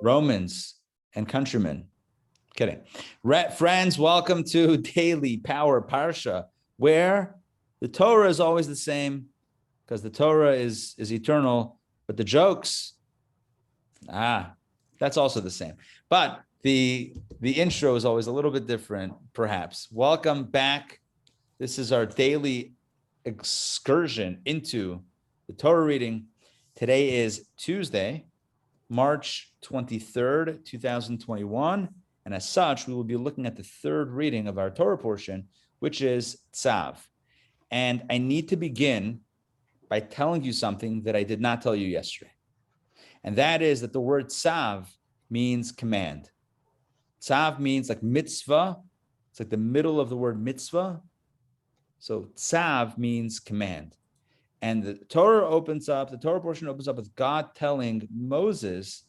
Romans and countrymen. Kidding. Friends, welcome to Daily Power Parsha, where the Torah is always the same because the Torah is eternal, but the jokes, that's also the same. But the intro is always a little bit different, perhaps. Welcome back. This is our daily excursion into the Torah reading. Today is Tuesday, March 23rd, 2021. And as such, we will be looking at the third reading of our Torah portion, which is Tzav. And I need to begin by telling you something that I did not tell you yesterday. And that is that the word Tzav means command. Tzav means like mitzvah. It's like the middle of the word mitzvah. So Tzav means command. And the Torah portion opens up with God telling Moses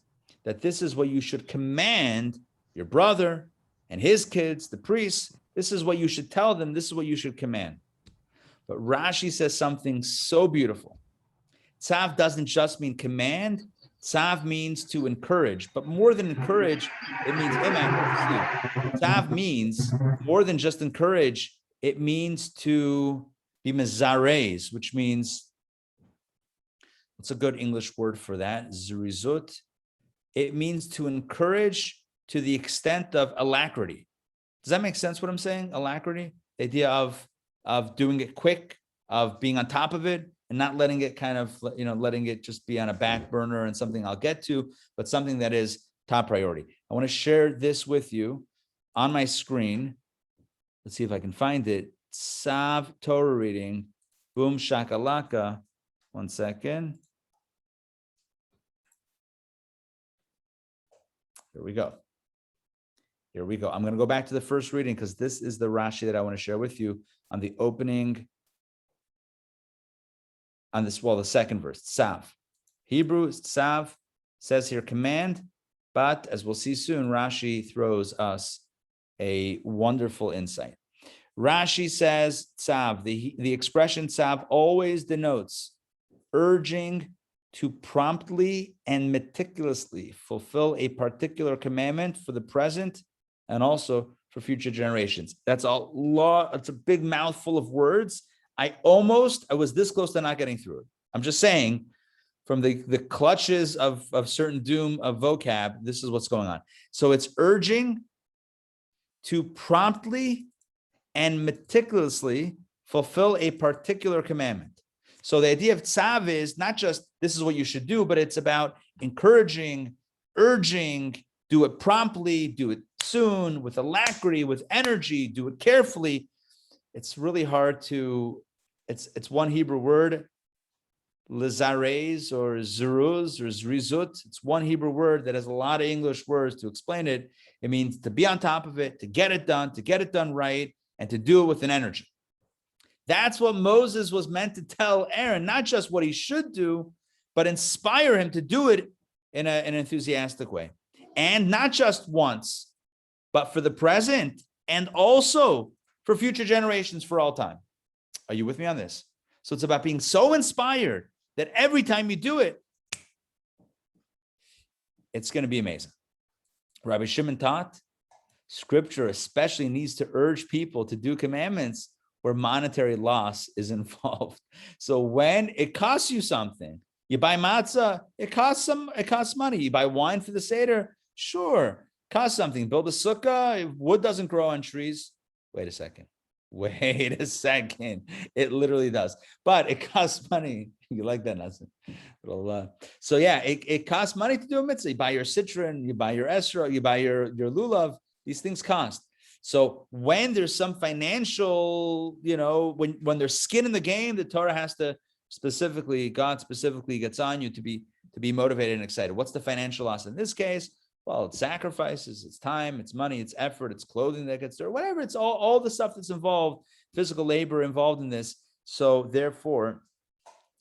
that this is what you should command your brother and his kids, the priests. This is what you should tell them. This is what you should command. But Rashi says something so beautiful. Tzav doesn't just mean command. Tzav means to encourage. But more than encourage, it means Tzav means more than just encourage. It means to be mezarez, which means, what's a good English word for that? Zirizut. It means to encourage to the extent of alacrity. Does that make sense what I'm saying? Alacrity? The idea of doing it quick, of being on top of it and not letting it letting it just be on a back burner and something I'll get to, but something that is top priority. I want to share this with you on my screen. Let's see if I can find it. Tzav Torah reading. Boom shakalaka. 1 second. Here we go. I'm going to go back to the first reading because this is the Rashi that I want to share with you on the opening, the second verse, Tzav. Hebrew, Tzav, says here command, but as we'll see soon, Rashi throws us a wonderful insight. Rashi says Tzav, the expression Tzav always denotes urging to promptly and meticulously fulfill a particular commandment for the present and also for future generations. That's a lot. It's a big mouthful of words. I was this close to not getting through it. I'm just saying, from the clutches of certain doom of vocab, this is what's going on. So it's urging to promptly and meticulously fulfill a particular commandment. So the idea of Tzav is not just this is what you should do, but it's about encouraging, urging, do it promptly, do it soon, with alacrity, with energy, do it carefully. It's really hard to, it's one Hebrew word, lizarez or zeruz or zrizut. It's one Hebrew word that has a lot of English words to explain it. It means to be on top of it, to get it done right, and to do it with an energy. That's what Moses was meant to tell Aaron, not just what he should do, but inspire him to do it in an enthusiastic way. And not just once, but for the present and also for future generations for all time. Are you with me on this? So it's about being so inspired that every time you do it, it's going to be amazing. Rabbi Shimon taught, Scripture especially needs to urge people to do commandments where monetary loss is involved. So when it costs you something, you buy matzah, it costs money. You buy wine for the Seder, sure, costs something. Build a sukkah, wood doesn't grow on trees. Wait a second. It literally does. But it costs money. You like that, Nassim? So yeah, it costs money to do a mitzvah. You buy your citron, you buy your esrog, you buy your lulav. These things cost. So when there's some financial, when there's skin in the game, the Torah has to God specifically gets on you to be motivated and excited. What's the financial loss in this case? Well, it's sacrifices, it's time, it's money, it's effort, it's clothing that gets dirty, whatever. It's all the stuff that's involved, physical labor involved in this. So therefore,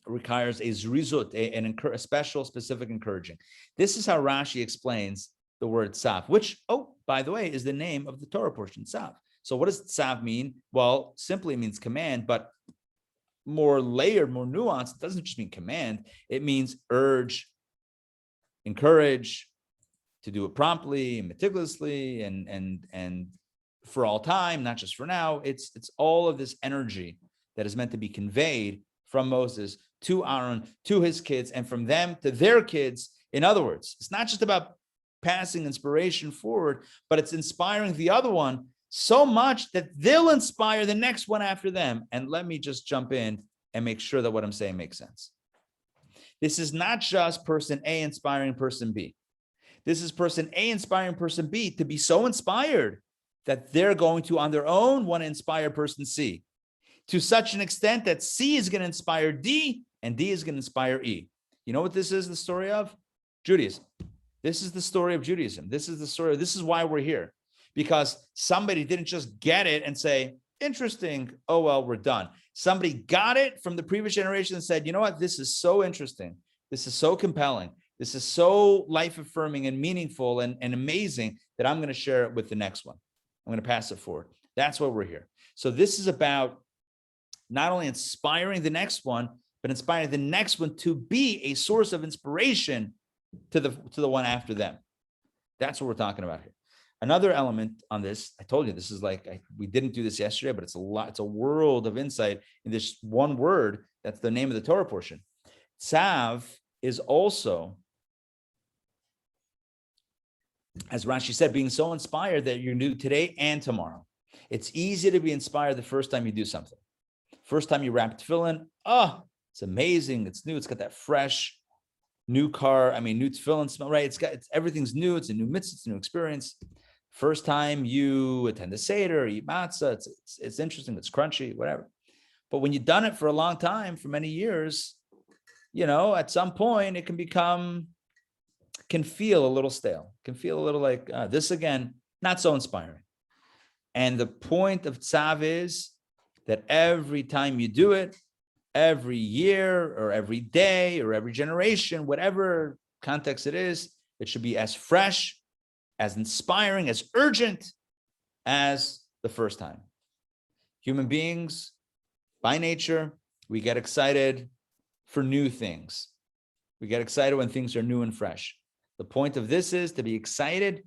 it requires a zrizut, a special, specific encouraging. This is how Rashi explains the word tzav, which, by the way, is the name of the Torah portion, tzav. So what does tzav mean? Well, simply means command, but more layered, more nuanced. It doesn't just mean command. It means urge, encourage, to do it promptly and meticulously and for all time, not just for now. It's all of this energy that is meant to be conveyed from Moses to Aaron, to his kids, and from them to their kids. In other words, it's not just about passing inspiration forward, but it's inspiring the other one so much that they'll inspire the next one after them. And let me just jump in and make sure that what I'm saying makes sense. This is not just person A inspiring person B. This is person A inspiring person B to be so inspired that they're going to, on their own, want to inspire person C, to such an extent that C is going to inspire D and D is going to inspire E. You know what this is the story of? Judaism. This is the story of Judaism. This is why we're here. Because somebody didn't just get it and say, interesting, oh, well, we're done. Somebody got it from the previous generation and said, you know what, this is so interesting. This is so compelling. This is so life-affirming and meaningful and amazing that I'm going to share it with the next one. I'm going to pass it forward. That's why we're here. So this is about not only inspiring the next one, but inspiring the next one to be a source of inspiration to the one after them. That's what we're talking about here. Another element on this, I told you, this is like, we didn't do this yesterday, but it's a lot. It's a world of insight in this one word. That's the name of the Torah portion. Tzav is also, as Rashi said, being so inspired that you're new today and tomorrow. It's easy to be inspired the first time you do something. First time you wrap tefillin, it's amazing. It's new. It's got that fresh, new new tefillin smell, right? It's everything's new. It's a new mitzvah. It's a new experience. First time you attend a seder, eat matzah, it's interesting. It's crunchy, whatever. But when you've done it for a long time, for many years, at some point it can feel a little stale, can feel a little like this again, not so inspiring. And the point of Tzav is that every time you do it, every year or every day or every generation, whatever context it is, it should be as fresh, as inspiring, as urgent as the first time. Human beings, by nature, we get excited for new things. We get excited when things are new and fresh. The point of this is to be excited,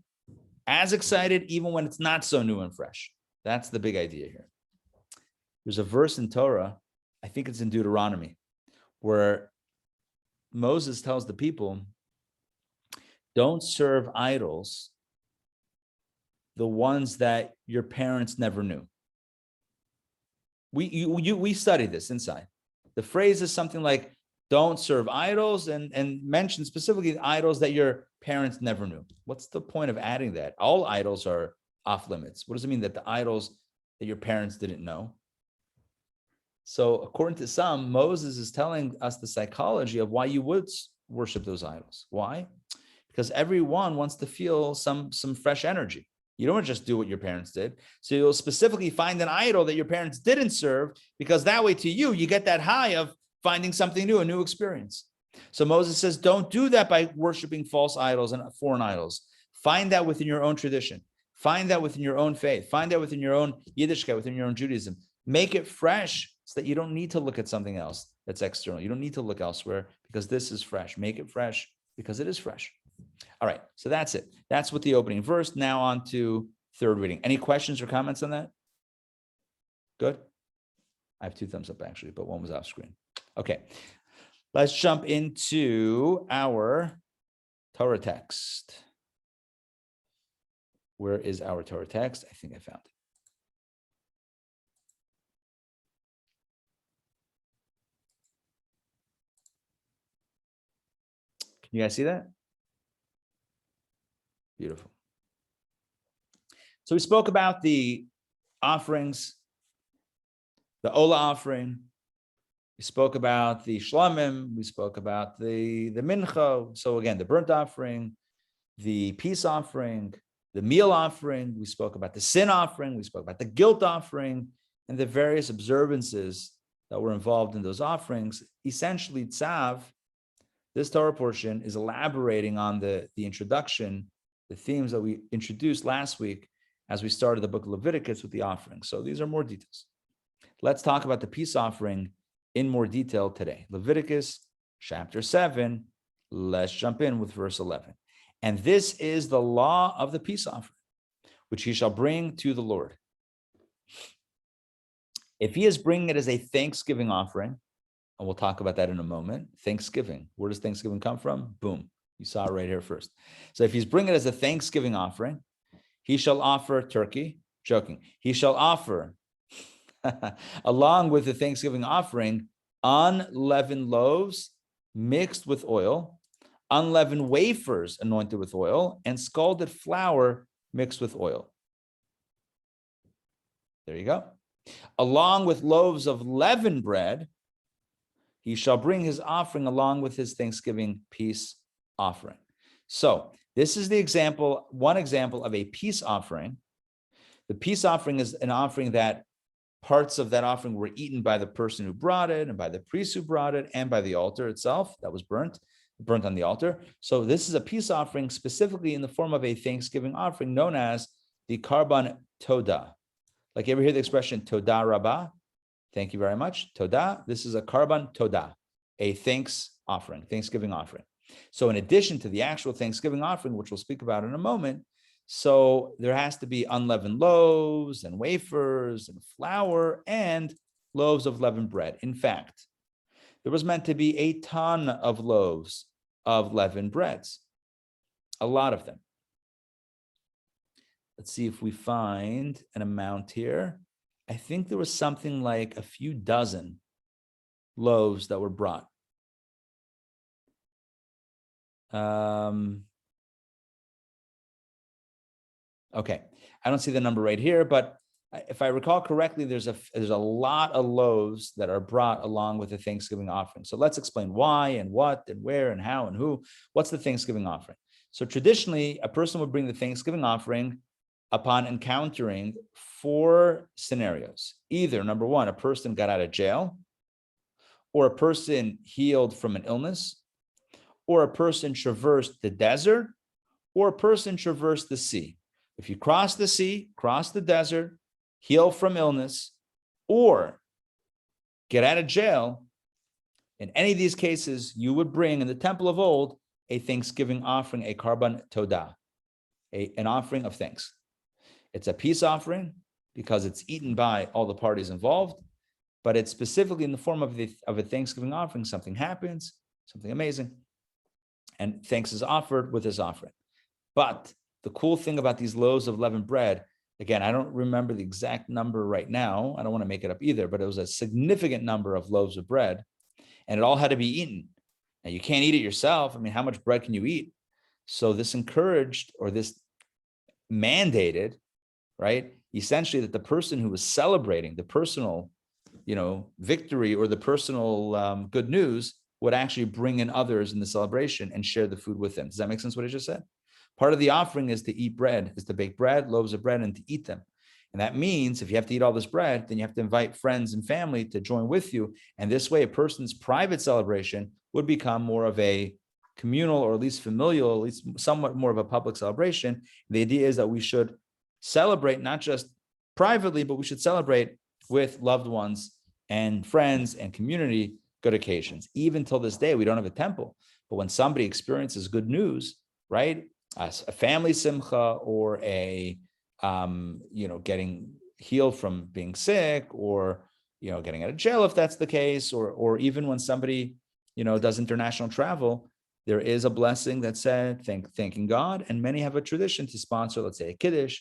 even when it's not so new and fresh. That's the big idea here. There's a verse in Torah, I think it's in Deuteronomy, where Moses tells the people, don't serve idols, the ones that your parents never knew. We studied this inside. The phrase is something like, don't serve idols, and mention specifically idols that your parents never knew. What's the point of adding that? All idols are off limits. What does it mean that the idols that your parents didn't know? So according to some, Moses is telling us the psychology of why you would worship those idols. Why? Because everyone wants to feel some fresh energy. You don't just do what your parents did. So you'll specifically find an idol that your parents didn't serve, because that way to you get that high of finding something new, a new experience. So Moses says, don't do that by worshiping false idols and foreign idols. Find that within your own tradition. Find that within your own faith. Find that within your own Yiddishkeit, within your own Judaism. Make it fresh so that you don't need to look at something else that's external. You don't need to look elsewhere because this is fresh. Make it fresh because it is fresh. All right, so that's it. That's with the opening verse. Now on to third reading. Any questions or comments on that? Good. I have 2 thumbs up actually, but one was off screen. Okay, let's jump into our Torah text. Where is our Torah text? I think I found it. Can you guys see that? Beautiful. So we spoke about the offerings, the Ola offering. We spoke about the Shlamim. We spoke about the Mincha. So again, the burnt offering, the peace offering, the meal offering. We spoke about the sin offering. We spoke about the guilt offering and the various observances that were involved in those offerings. Essentially, Tzav, this Torah portion, is elaborating on the introduction, the themes that we introduced last week as we started the book of Leviticus with the offering. So these are more details. Let's talk about the peace offering in more detail today. Leviticus chapter 7, let's jump in with verse 11. And this is the law of the peace offering, which he shall bring to the Lord. If he is bringing it as a thanksgiving offering, and we'll talk about that in a moment, Thanksgiving. Where does Thanksgiving come from? Boom. You saw it right here first. So if he's bringing it as a thanksgiving offering, he shall offer turkey, joking. He shall offer, along with the thanksgiving offering, unleavened loaves mixed with oil, unleavened wafers anointed with oil, and scalded flour mixed with oil. There you go. Along with loaves of leavened bread, he shall bring his offering along with his thanksgiving peace offering. So this is the example, one example of a peace offering. The peace offering is an offering that parts of that offering were eaten by the person who brought it and by the priest who brought it and by the altar itself that was burnt on the altar. So this is a peace offering specifically in the form of a thanksgiving offering known as the Karban Todah. Like you ever hear the expression Todah Rabbah? Thank you very much. Todah. This is a Karban Todah, a Thanksgiving offering. So in addition to the actual Thanksgiving offering, which we'll speak about in a moment, so there has to be unleavened loaves and wafers and flour and loaves of leavened bread. In fact, there was meant to be a ton of loaves of leavened breads, a lot of them. Let's see if we find an amount here. I think there was something like a few dozen loaves that were brought. Okay, I don't see the number right here, but if I recall correctly, there's a lot of loaves that are brought along with the Thanksgiving offering. So let's explain why and what and where and how and who. What's the Thanksgiving offering? So traditionally, a person would bring the Thanksgiving offering upon encountering 4 scenarios. Either, number one, a person got out of jail, or a person healed from an illness, or a person traversed the desert, or a person traversed the sea. If you cross the sea, cross the desert, heal from illness, or get out of jail, in any of these cases, you would bring in the temple of old a thanksgiving offering, a Karban Todah, an offering of thanks. It's a peace offering because it's eaten by all the parties involved, but it's specifically in the form of a thanksgiving offering. Something happens, something amazing, and thanks is offered with this offering. But the cool thing about these loaves of leavened bread, again, I don't remember the exact number right now. I don't want to make it up either, but it was a significant number of loaves of bread, and it all had to be eaten. Now, you can't eat it yourself. I mean, how much bread can you eat? So this encouraged, or this mandated, right, essentially that the person who was celebrating the personal, victory or the personal good news would actually bring in others in the celebration and share the food with them. Does that make sense what I just said? Part of the offering is to eat bread, is to bake bread, loaves of bread, and to eat them. And that means if you have to eat all this bread, then you have to invite friends and family to join with you. And this way, a person's private celebration would become more of a communal, or at least familial, at least somewhat more of a public celebration. The idea is that we should celebrate not just privately, but we should celebrate with loved ones and friends and community good occasions. Even till this day, we don't have a temple. But when somebody experiences good news, right, a family simcha, or a getting healed from being sick, or getting out of jail if that's the case, or even when somebody does international travel, there is a blessing that said thanking God, and many have a tradition to sponsor, let's say, a kiddush,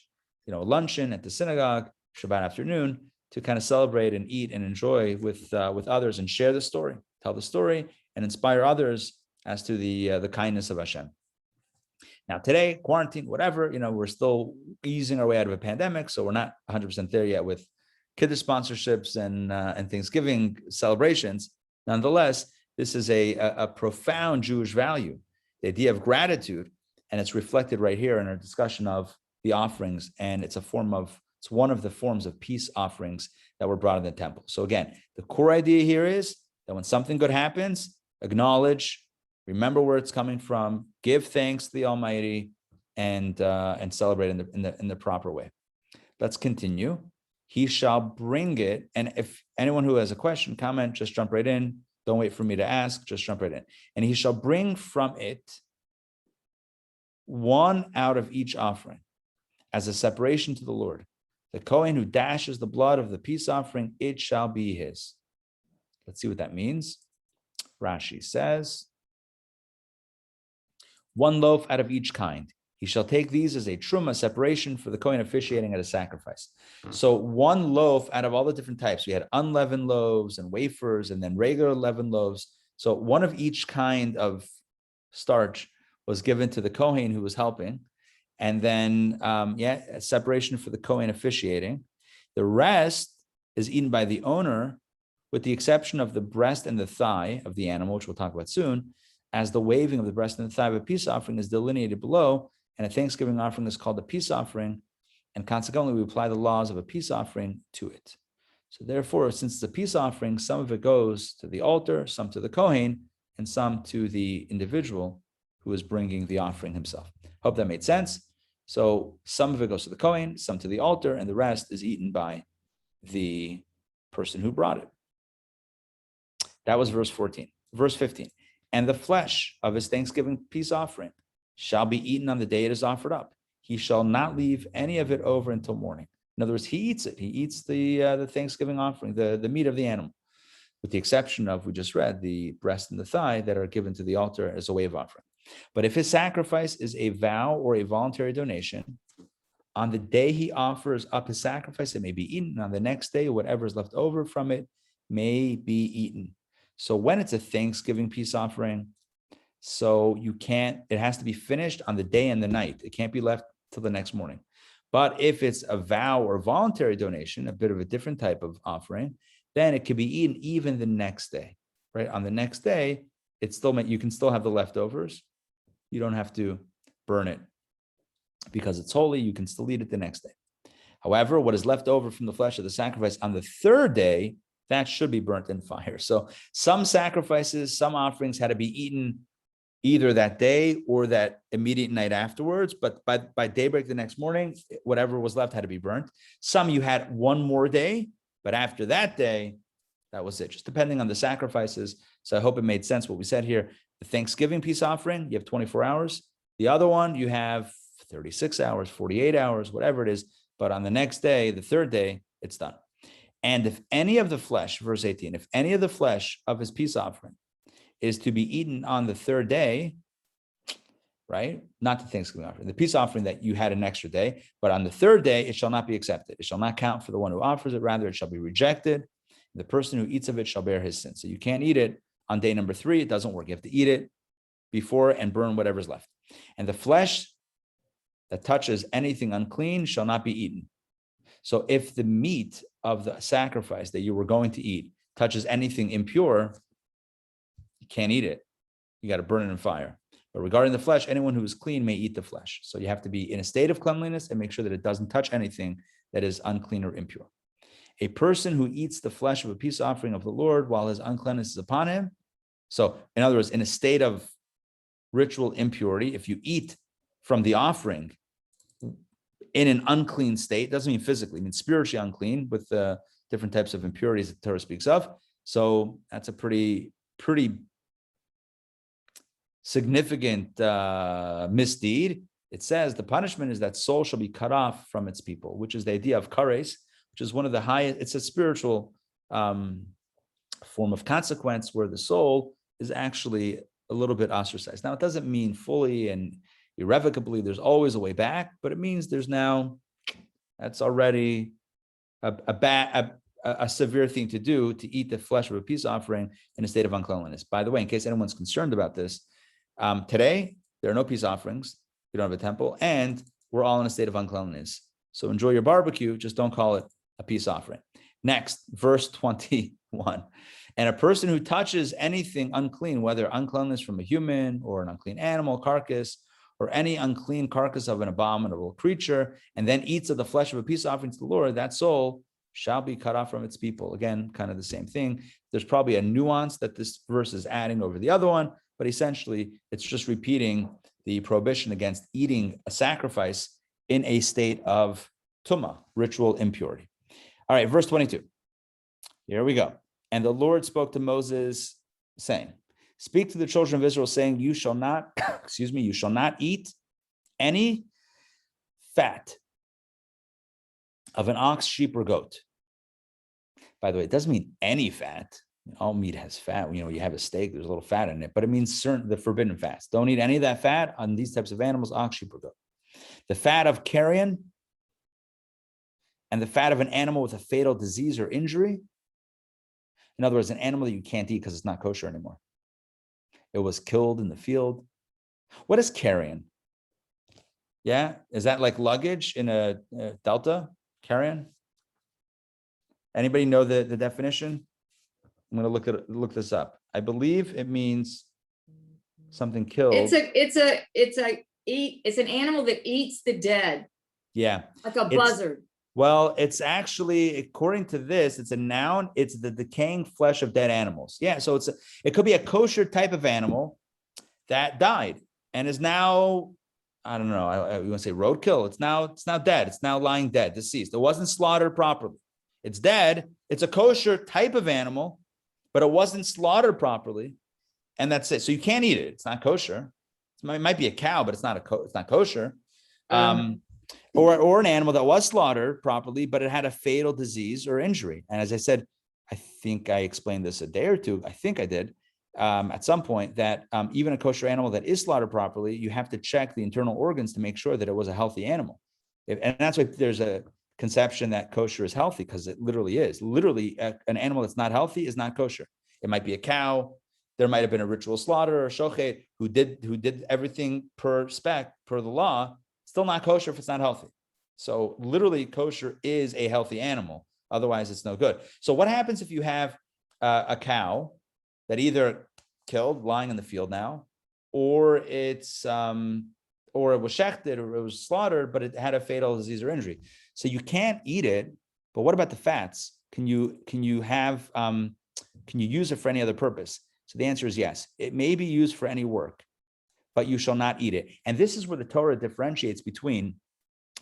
a luncheon at the synagogue Shabbat afternoon, to kind of celebrate and eat and enjoy with others and share the story, tell the story, and inspire others as to the kindness of Hashem. Now today, quarantine, whatever, we're still easing our way out of a pandemic, so we're not 100% there yet with kiddush sponsorships and Thanksgiving celebrations. Nonetheless, this is a profound Jewish value, the idea of gratitude, and it's reflected right here in our discussion of the offerings, and it's one of the forms of peace offerings that were brought in the temple. So again, the core idea here is that when something good happens, acknowledge, remember where it's coming from, give thanks to the Almighty, and celebrate in the proper way. Let's continue. He shall bring it, and if anyone who has a question, comment, just jump right in. Don't wait for me to ask, just jump right in. And he shall bring from it one out of each offering as a separation to the Lord. The Kohen who dashes the blood of the peace offering, it shall be his. Let's see what that means. Rashi says, one loaf out of each kind. He shall take these as a truma, separation for the Kohen officiating at a sacrifice. So one loaf out of all the different types. We had unleavened loaves and wafers and then regular leavened loaves. So one of each kind of starch was given to the Kohen who was helping. And then, a separation for the Kohen officiating. The rest is eaten by the owner, with the exception of the breast and the thigh of the animal, which we'll talk about soon, as the waving of the breast and the thigh of a peace offering is delineated below, and a thanksgiving offering is called a peace offering, and consequently, we apply the laws of a peace offering to it. So therefore, since it's a peace offering, some of it goes to the altar, some to the Kohen, and some to the individual who is bringing the offering himself. Hope that made sense. So some of it goes to the Kohen, some to the altar, and the rest is eaten by the person who brought it. That was verse 14. Verse 15. And the flesh of his thanksgiving peace offering shall be eaten on the day it is offered up. He shall not leave any of it over until morning. In other words, he eats it. He eats the thanksgiving offering, the meat of the animal, with the exception of, we just read, the breast and the thigh that are given to the altar as a way of offering. But if his sacrifice is a vow or a voluntary donation, on the day he offers up his sacrifice, it may be eaten. On the next day, whatever is left over from it may be eaten. So when it's a Thanksgiving peace offering, so it has to be finished on the day and the night. It can't be left till the next morning. But if it's a vow or voluntary donation, a bit of a different type of offering, then it could be eaten even the next day, right? On the next day, you can still have the leftovers. You don't have to burn it because it's holy. You can still eat it the next day. However, what is left over from the flesh of the sacrifice on the third day, that should be burnt in fire. So some sacrifices, some offerings had to be eaten either that day or that immediate night afterwards. But by daybreak the next morning, whatever was left had to be burnt. Some you had one more day, but after that day, that was it, just depending on the sacrifices. So I hope it made sense what we said here. The Thanksgiving peace offering, you have 24 hours. The other one, you have 36 hours, 48 hours, whatever it is. But on the next day, the third day, it's done. And if any of the flesh, verse 18, if any of the flesh of his peace offering is to be eaten on the third day, right? Not the Thanksgiving offering, the peace offering that you had an extra day, but on the third day, it shall not be accepted. It shall not count for the one who offers it. Rather, it shall be rejected. The person who eats of it shall bear his sin. So you can't eat it on day number 3. It doesn't work. You have to eat it before and burn whatever's left. And the flesh that touches anything unclean shall not be eaten. So if the meat of the sacrifice that you were going to eat touches anything impure, you can't eat it. You got to burn it in fire. But regarding the flesh, anyone who is clean may eat the flesh. So you have to be in a state of cleanliness and make sure that it doesn't touch anything that is unclean or impure. A person who eats the flesh of a peace offering of the Lord while his uncleanness is upon him. So in other words, in a state of ritual impurity, if you eat from the offering in an unclean state, doesn't mean physically, it means spiritually unclean with the different types of impurities that Torah speaks of. So that's a pretty significant misdeed. It says the punishment is that soul shall be cut off from its people, which is the idea of kares, which is one of the highest, it's a spiritual form of consequence where the soul is actually a little bit ostracized. Now, it doesn't mean fully and irrevocably, there's always a way back, but it means that's already a severe thing to do, to eat the flesh of a peace offering in a state of uncleanliness. By the way, in case anyone's concerned about this, today, there are no peace offerings. We don't have a temple, and we're all in a state of uncleanliness. So enjoy your barbecue, just don't call it a peace offering. Next, verse 21. And a person who touches anything unclean, whether uncleanness from a human or an unclean animal carcass, or any unclean carcass of an abominable creature, and then eats of the flesh of a peace offering to the Lord, that soul shall be cut off from its people. Again, kind of the same thing. There's probably a nuance that this verse is adding over the other one, but essentially it's just repeating the prohibition against eating a sacrifice in a state of tumah, ritual impurity. All right, verse 22. Here we go. And the Lord spoke to Moses, saying, speak to the children of Israel, saying, you shall not, you shall not eat any fat of an ox, sheep, or goat. By the way, it doesn't mean any fat. All meat has fat. You have a steak, there's a little fat in it, but it means certain the forbidden fats. Don't eat any of that fat on these types of animals, ox, sheep, or goat. The fat of carrion and the fat of an animal with a fatal disease or injury. In other words, an animal that you can't eat because it's not kosher anymore. It was killed in the field. What is carrion? Yeah, is that like luggage in a Delta? Carrion? Anybody know the definition? I'm going to look this up. I believe it means something killed. It's an animal that eats the dead. Yeah. Like a buzzard. Well, it's actually, according to this, it's a noun. It's the decaying flesh of dead animals. Yeah. So it could be a kosher type of animal that died and is now, I don't know, I want to say roadkill. It's now dead. It's now lying dead, deceased. It wasn't slaughtered properly. It's dead. It's a kosher type of animal, but it wasn't slaughtered properly. And that's it. So you can't eat it. It's not kosher. It might be a cow, but it's not kosher. Or an animal that was slaughtered properly, but it had a fatal disease or injury. And as I said, I think I explained this a day or two. I think I did at some point that even a kosher animal that is slaughtered properly, you have to check the internal organs to make sure that it was a healthy animal. And that's why there's a conception that kosher is healthy, because it literally is. Literally, an animal that's not healthy is not kosher. It might be a cow. There might have been a ritual slaughter or shochet who did everything per the law. Still not kosher if it's not healthy. So literally, kosher is a healthy animal. Otherwise, it's no good. So what happens if you have a cow that either killed, lying in the field now, or or it was shechted, or it was slaughtered, but it had a fatal disease or injury? So you can't eat it. But what about the fats? Can you use it for any other purpose? So the answer is yes. It may be used for any work, but you shall not eat it. And this is where the Torah differentiates between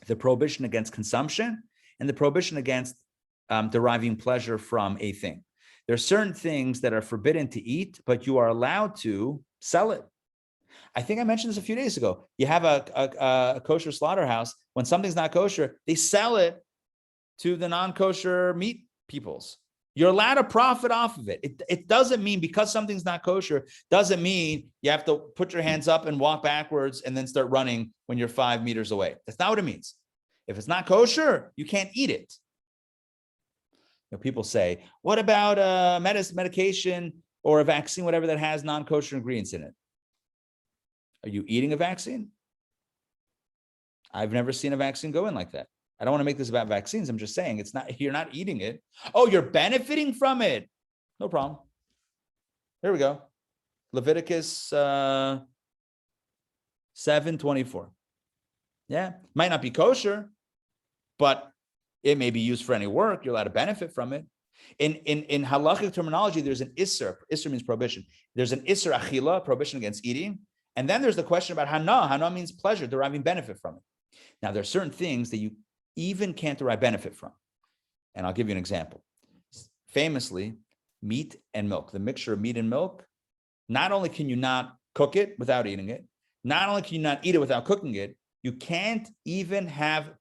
the prohibition against consumption and the prohibition against deriving pleasure from a thing. There are certain things that are forbidden to eat, but you are allowed to sell it. I think I mentioned this a few days ago. You have a kosher slaughterhouse. When something's not kosher, they sell it to the non-kosher meat peoples. You're allowed to profit off of it. It doesn't mean because something's not kosher, doesn't mean you have to put your hands up and walk backwards and then start running when you're 5 meters away. That's not what it means. If it's not kosher, you can't eat it. People say, what about a medication or a vaccine, whatever that has non-kosher ingredients in it? Are you eating a vaccine? I've never seen a vaccine go in like that. I don't want to make this about vaccines. I'm just saying you're not eating it. Oh, you're benefiting from it. No problem. Here we go. Leviticus 7:24. Yeah, might not be kosher, but it may be used for any work. You're allowed to benefit from it. In halachic terminology, there's an isser. Isser means prohibition. There's an isser achila, prohibition against eating. And then there's the question about hana. Hana means pleasure, deriving benefit from it. Now, there are certain things that you even can't derive benefit from. And I'll give you an example. Famously, meat and milk, the mixture of meat and milk, not only can you not cook it without eating it, not only can you not eat it without cooking it, you can't even have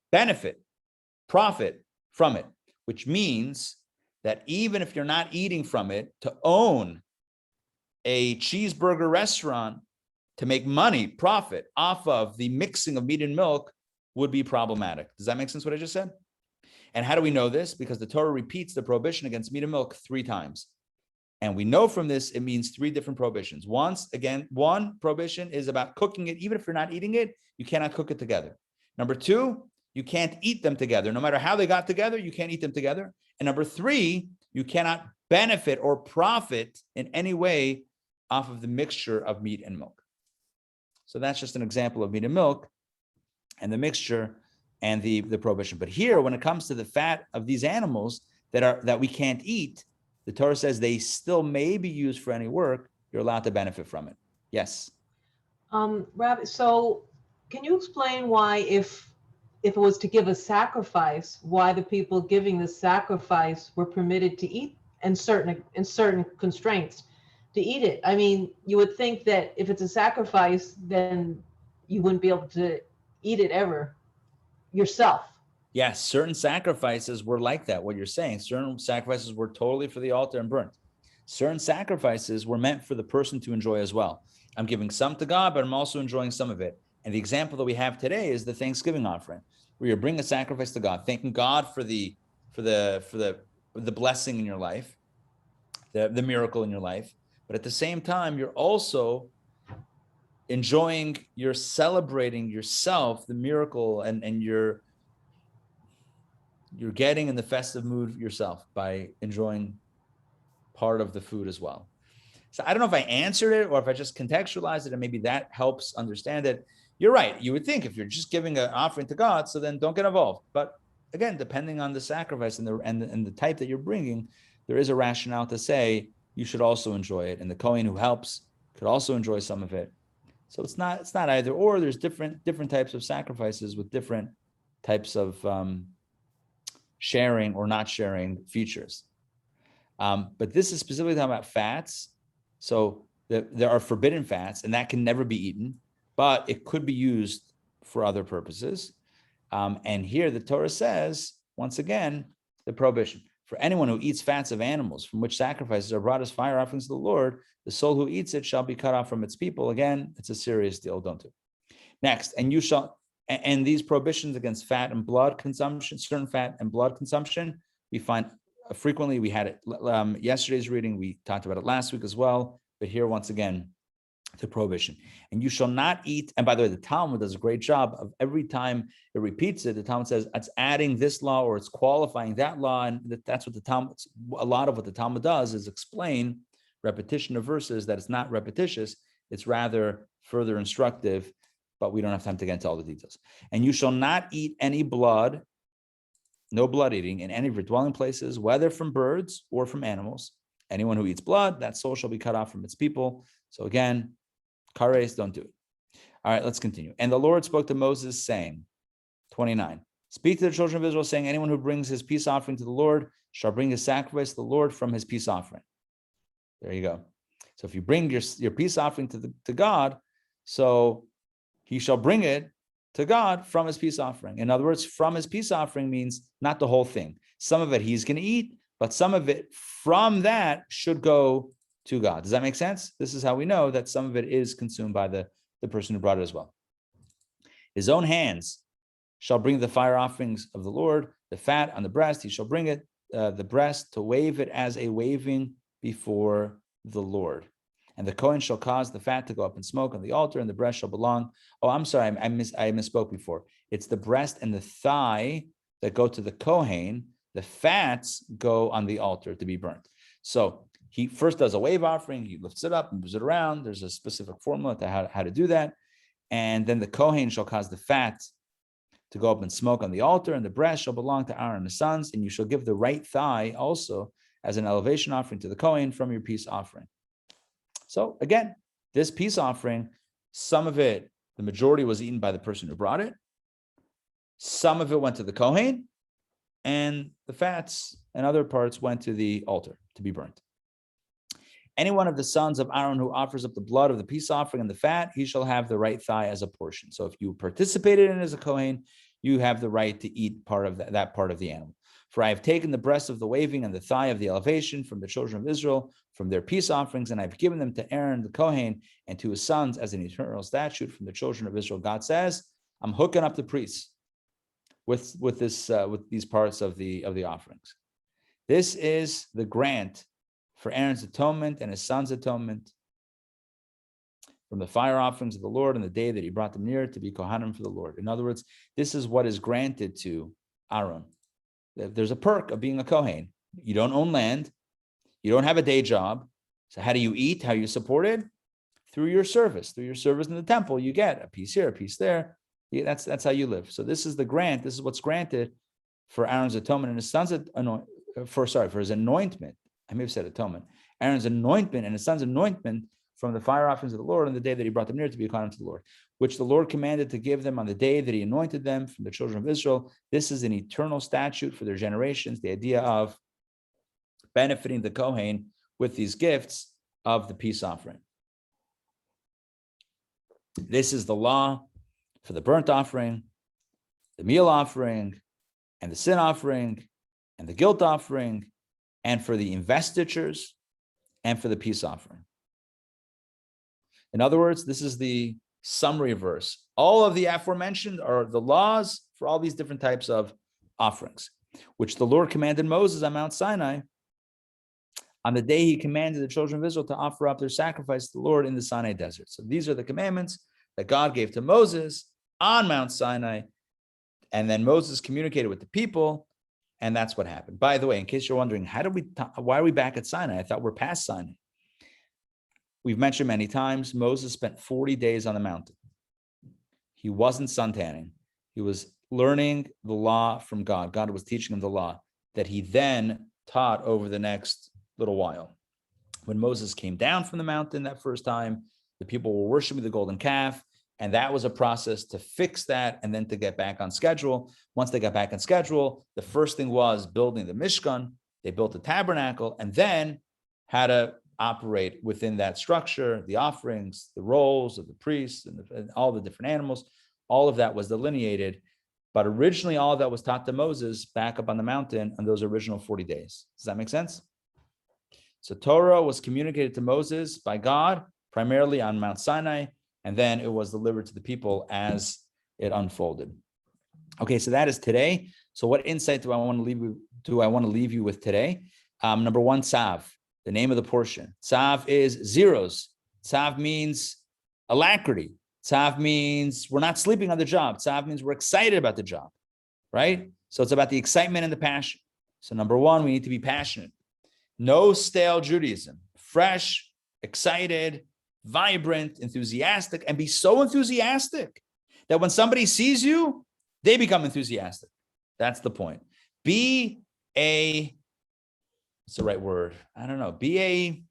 profit from it, which means that even if you're not eating from it, to own a cheeseburger restaurant, to make money, profit off of the mixing of meat and milk would be problematic. Does that make sense what I just said? And how do we know this? Because the Torah repeats the prohibition against meat and milk 3 times. And we know from this, it means 3 different prohibitions. One prohibition is about cooking it. Even if you're not eating it, you cannot cook it together. Number 2, you can't eat them together. No matter how they got together, you can't eat them together. And number 3, you cannot benefit or profit in any way off of the mixture of meat and milk. So that's just an example of meat and milk and the mixture and the prohibition. But here, when it comes to the fat of these animals that we can't eat, the Torah says they still may be used for any work. You're allowed to benefit from it. Yes. Rabbi, so can you explain why, if it was to give a sacrifice, why the people giving the sacrifice were permitted to eat in certain constraints to eat it? I mean, you would think that if it's a sacrifice, then you wouldn't be able to eat it ever yourself. Yes, certain sacrifices were like that. What you're saying, certain sacrifices were totally for the altar and burnt. Certain sacrifices were meant for the person to enjoy as well. I'm giving some to God, but I'm also enjoying some of it. And the example that we have today is the Thanksgiving offering, where you bring a sacrifice to God, thanking God for the blessing in your life, the miracle in your life. But at the same time, you're also enjoying, you're celebrating yourself, the miracle, and you're getting in the festive mood yourself by enjoying part of the food as well. So I don't know if I answered it or if I just contextualized it, and maybe that helps understand it. You're right. You would think if you're just giving an offering to God, so then don't get involved. But again, depending on the sacrifice and the type that you're bringing, there is a rationale to say you should also enjoy it, and the Kohen who helps could also enjoy some of it. So it's not either or. There's different types of sacrifices with different types of sharing or not sharing features. But this is specifically talking about fats. So there are forbidden fats, and that can never be eaten, but it could be used for other purposes. And here the Torah says, once again, the prohibition. For anyone who eats fats of animals from which sacrifices are brought as fire offerings to the Lord, the soul who eats it shall be cut off from its people. Again, it's a serious deal, don't do. Next, and these prohibitions against fat and blood consumption, certain fat and blood consumption, we find frequently. We had it yesterday's reading. We talked about it last week as well. But here, once again, the prohibition. And you shall not eat. And by the way, the Talmud does a great job of every time it repeats it. The Talmud says it's adding this law or it's qualifying that law. And that's what the Talmud, a lot of what the Talmud does is explain repetition of verses, that it's not repetitious. It's rather further instructive, but we don't have time to get into all the details. And you shall not eat any blood, no blood eating in any of your dwelling places, whether from birds or from animals. Anyone who eats blood, that soul shall be cut off from its people. So again, kares, don't do it. All right, let's continue. And the Lord spoke to Moses saying, 29, speak to the children of Israel saying, anyone who brings his peace offering to the Lord shall bring his sacrifice to the Lord from his peace offering. There you go. So if you bring your peace offering to God, so he shall bring it to God from his peace offering. In other words, from his peace offering means not the whole thing. Some of it he's going to eat, but some of it from that should go to God. Does that make sense? This is how we know that some of it is consumed by the person who brought it as well. His own hands shall bring the fire offerings of the Lord, the fat on the breast, he shall bring it, the breast, to wave it as a waving before the Lord. And the Kohen shall cause the fat to go up in smoke on the altar, and the breast shall belong. Oh, I'm sorry, I misspoke before. It's the breast and the thigh that go to the Kohen. The fats go on the altar to be burnt. So he first does a wave offering. He lifts it up and moves it around. There's a specific formula to how to do that. And then the Kohen shall cause the fat to go up in smoke on the altar, and the breast shall belong to Aaron and his sons. And you shall give the right thigh also as an elevation offering to the Kohen from your peace offering. So again, this peace offering, some of it, the majority was eaten by the person who brought it. Some of it went to the Kohen, and the fats and other parts went to the altar to be burnt. Any one of the sons of Aaron who offers up the blood of the peace offering and the fat, he shall have the right thigh as a portion. So if you participated in it as a Kohen, you have the right to eat part of that part of the animal. For I have taken the breast of the waving and the thigh of the elevation from the children of Israel, from their peace offerings, and I've given them to Aaron the Kohen and to his sons as an eternal statute from the children of Israel. God says, I'm hooking up the priests with these parts of the offerings. This is the grant for Aaron's atonement and his son's atonement from the fire offerings of the Lord on the day that he brought them near to be Kohanim for the Lord. In other words, this is what is granted to Aaron. There's a perk of being a Kohen. You don't own land. You don't have a day job. So how do you eat? How are you supported? Through your service. Through your service in the temple, you get a piece here, a piece there. That's how you live. So this is the grant. This is what's granted for Aaron's atonement and his son's for his anointment. I may have said atonement. Aaron's anointment and his son's anointment from the fire offerings of the Lord on the day that he brought them near to be according to the Lord, which the Lord commanded to give them on the day that he anointed them from the children of Israel. This is an eternal statute for their generations, the idea of benefiting the Kohen with these gifts of the peace offering. This is the law for the burnt offering, the meal offering, and the sin offering, and the guilt offering, and for the investitures, and for the peace offering. In other words, this is the summary verse. All of the aforementioned are the laws for all these different types of offerings, which the Lord commanded Moses on Mount Sinai on the day he commanded the children of Israel to offer up their sacrifice to the Lord in the Sinai desert. So these are the commandments that God gave to Moses on Mount Sinai. And then Moses communicated with the people, and that's what happened. By the way, in case you're wondering, why are we back at Sinai? I thought we're past Sinai. We've mentioned many times, Moses spent 40 days on the mountain. He wasn't suntanning. He was learning the law from God. God was teaching him the law that he then taught over the next little while. When Moses came down from the mountain that first time, the people were worshiping the golden calf, and that was a process to fix that and then to get back on schedule. Once they got back on schedule, the first thing was building the Mishkan. They built the tabernacle and then had to operate within that structure, the offerings, the roles of the priests, and all the different animals. All of that was delineated. But originally, all of that was taught to Moses back up on the mountain on those original 40 days. Does that make sense? So Torah was communicated to Moses by God, primarily on Mount Sinai, and then it was delivered to the people as it unfolded. Okay, so that is today. So what insight do I want to leave you with today? Number one, Tzav, the name of the portion. Tzav is zeros. Tzav means alacrity. Tzav means we're not sleeping on the job. Tzav means we're excited about the job, right? So it's about the excitement and the passion. So number one, we need to be passionate. No stale Judaism. Fresh, excited, vibrant, enthusiastic, and be so enthusiastic that when somebody sees you, they become enthusiastic. That's the point. Be what's the right word? I don't know. Be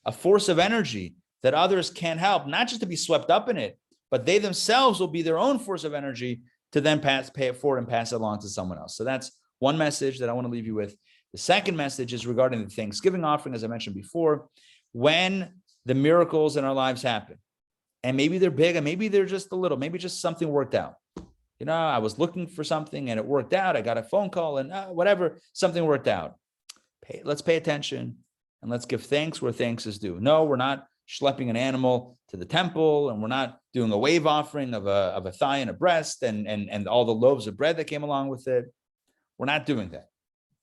a force of energy that others can't help, not just to be swept up in it, but they themselves will be their own force of energy to then pay it forward and pass it along to someone else. So that's one message that I want to leave you with. The second message is regarding the Thanksgiving offering, as I mentioned before. When the miracles in our lives happen, and maybe they're big and maybe they're just a little, maybe just something worked out. You know, I was looking for something and it worked out. I got a phone call and whatever, something worked out. Let's pay attention and let's give thanks where thanks is due. No, we're not schlepping an animal to the temple, and we're not doing a wave offering of a thigh and a breast and all the loaves of bread that came along with it. We're not doing that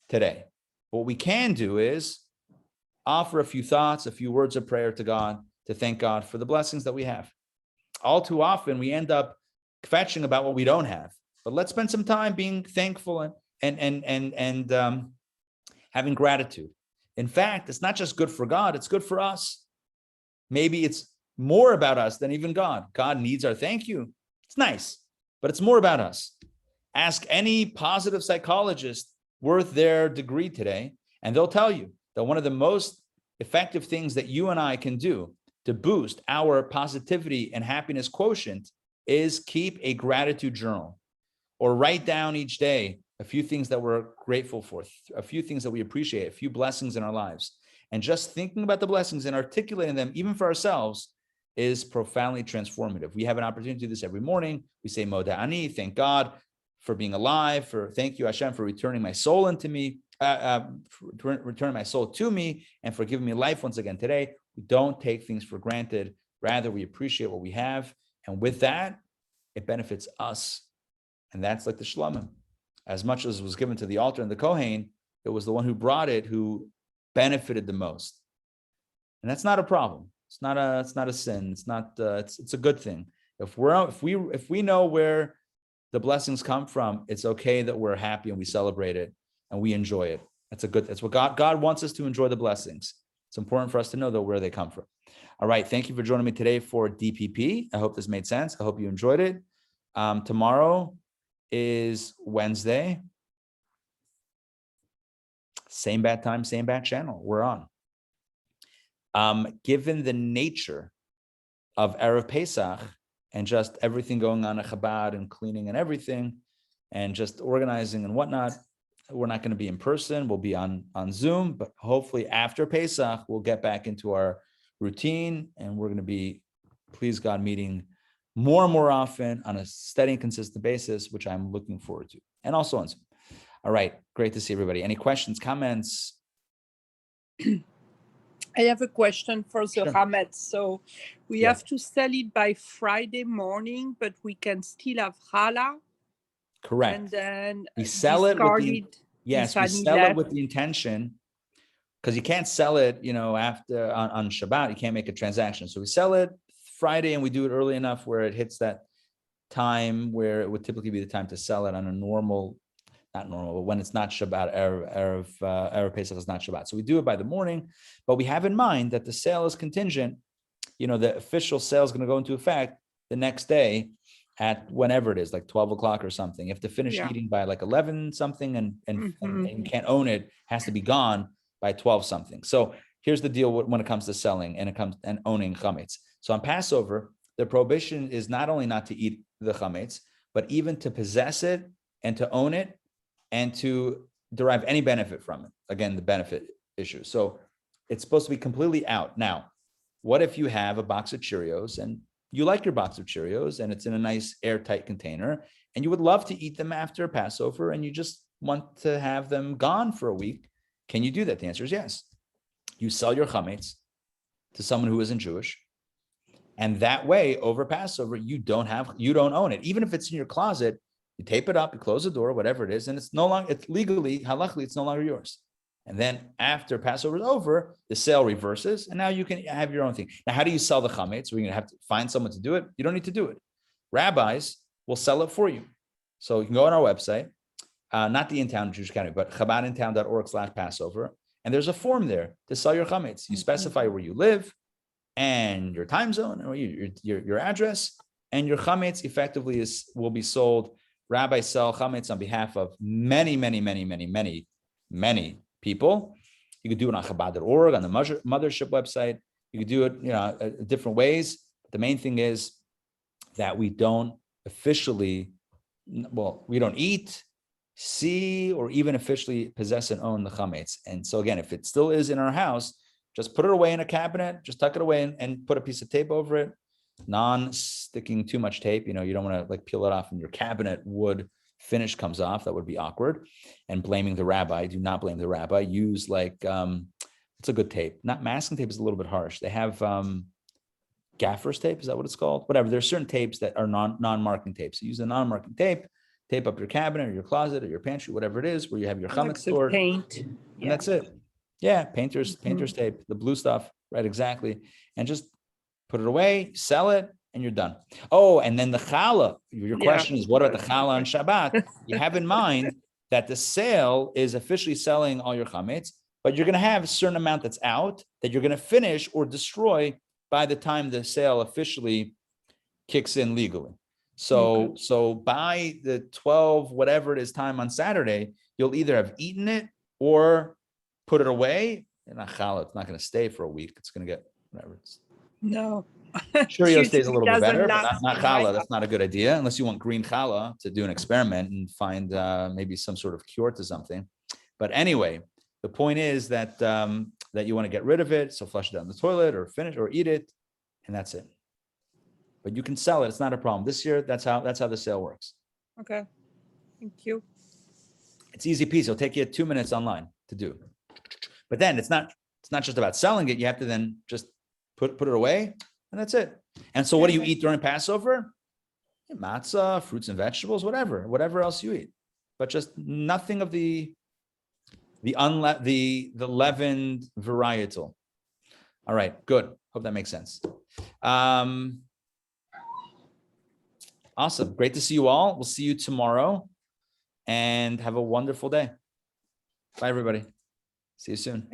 today. What we can do is offer a few thoughts, a few words of prayer to God, to thank God for the blessings that we have. All too often, we end up fetching about what we don't have. But let's spend some time being thankful and having gratitude. In fact, it's not just good for God, it's good for us. Maybe it's more about us than even God. God needs our thank you. It's nice, but it's more about us. Ask any positive psychologist worth their degree today, and they'll tell you that one of the most effective things that you and I can do to boost our positivity and happiness quotient is keep a gratitude journal, or write down each day a few things that we're grateful for, a few things that we appreciate, a few blessings in our lives. And just thinking about the blessings and articulating them, even for ourselves, is profoundly transformative. We have an opportunity to do this every morning. We say, Moda Ani, thank God for being alive, thank you, Hashem, for returning my soul into me, returning my soul to me, and for giving me life once again today. We don't take things for granted. Rather, we appreciate what we have. And with that, it benefits us. And that's like the Shlomim. As much as was given to the altar and the Kohen, it was the one who brought it who benefited the most. And that's not a problem. It's not a sin. It's a good thing. If we know where the blessings come from, it's okay that we're happy and we celebrate it and we enjoy it. That's what God wants us to enjoy the blessings. It's important for us to know though where they come from. All right. Thank you for joining me today for DPP. I hope this made sense. I hope you enjoyed it. Tomorrow is Wednesday. Same bad time, same bad channel. We're on. Given the nature of Erev Pesach and just everything going on at Chabad and cleaning and everything and just organizing and whatnot, we're not going to be in person. We'll be on Zoom, but hopefully after Pesach, we'll get back into our routine and we're going to be, please God, meeting more and more often on a steady and consistent basis, which I'm looking forward to, and also on Zoom. All right, great to see everybody. Any questions, comments? I have a question for the Sure. Hametz. So we Yeah. have to sell it by Friday morning, but we can still have challah. Correct. And then We sell it with discard the it yes, if we any sell it left. with the intention, because you can't sell it, after on Shabbat, you can't make a transaction. So we sell it Friday and we do it early enough where it hits that time where it would typically be the time to sell it on a not normal, but when it's not Shabbat, Erev Pesach is not Shabbat. So we do it by the morning, but we have in mind that the sale is contingent. The official sale is going to go into effect the next day at whenever it is, like 12 o'clock or something. You have to finish eating by like 11 something and you can't own it, has to be gone by 12 something. So here's the deal when it comes to selling and owning chametz. So on Passover, the prohibition is not only not to eat the chametz, but even to possess it and to own it and to derive any benefit from it. Again, the benefit issue. So it's supposed to be completely out. Now, what if you have a box of Cheerios and you like your box of Cheerios and it's in a nice airtight container and you would love to eat them after Passover and you just want to have them gone for a week? Can you do that? The answer is yes. You sell your chametz to someone who isn't Jewish. And that way, over Passover, you don't own it. Even if it's in your closet, you tape it up, you close the door, whatever it is, and it's legally, halachically, it's no longer yours. And then after Passover is over, the sale reverses, and now you can have your own thing. Now, how do you sell the chametz? We're going to have to find someone to do it. You don't need to do it. Rabbis will sell it for you. So you can go on our website, not the Intown Jewish Academy, but chabadintown.org/Passover, and there's a form there to sell your chametz. You specify where you live and your time zone, or your address, and your chametz effectively will be sold. Rabbis sell chametz on behalf of many, many, many, many, many, many people. You could do it on Chabad.org, on the mothership website. You could do it, different ways. But the main thing is that we don't officially, we don't eat, see, or even officially possess and own the chametz. And so again, if it still is in our house, just put it away in a cabinet, just tuck it away and put a piece of tape over it, non-sticking too much tape. You don't want to peel it off and your cabinet wood finish comes off. That would be awkward. And blaming the rabbi, do not blame the rabbi. Use it's a good tape. Not masking tape is a little bit harsh. They have gaffer's tape. Is that what it's called? Whatever. There's certain tapes that are non-marking tapes. So use the non-marking tape up your cabinet or your closet or your pantry, whatever it is, where you have your chametz stored. Paint. And that's it. Yeah, painter's tape, the blue stuff, right? Exactly. And just put it away, sell it, and you're done. Oh, and then the challah. Your question is, what about the challah on Shabbat? You have in mind that the sale is officially selling all your chametz, but you're going to have a certain amount that's out that you're going to finish or destroy by the time the sale officially kicks in legally. So by the 12, whatever it is time on Saturday, you'll either have eaten it or put it away. And challah, it's not going to stay for a week. It's going to get whatever. No. Cheerio stays a little bit better, but not challah. Right? That's not a good idea unless you want green challah to do an experiment and find maybe some sort of cure to something. But anyway, the point is that that you want to get rid of it. So flush it down the toilet or finish or eat it, and that's it. But you can sell it. It's not a problem. This year, that's how the sale works. Okay. Thank you. It's easy peasy. It'll take you 2 minutes online to do. But then it's not just about selling it. You have to then just put it away, and that's it. And so what do you eat during Passover? Matzah, fruits and vegetables, whatever else you eat. But just nothing of the leavened varietal. All right, good. Hope that makes sense. Awesome. Great to see you all. We'll see you tomorrow and have a wonderful day. Bye, everybody. See you soon.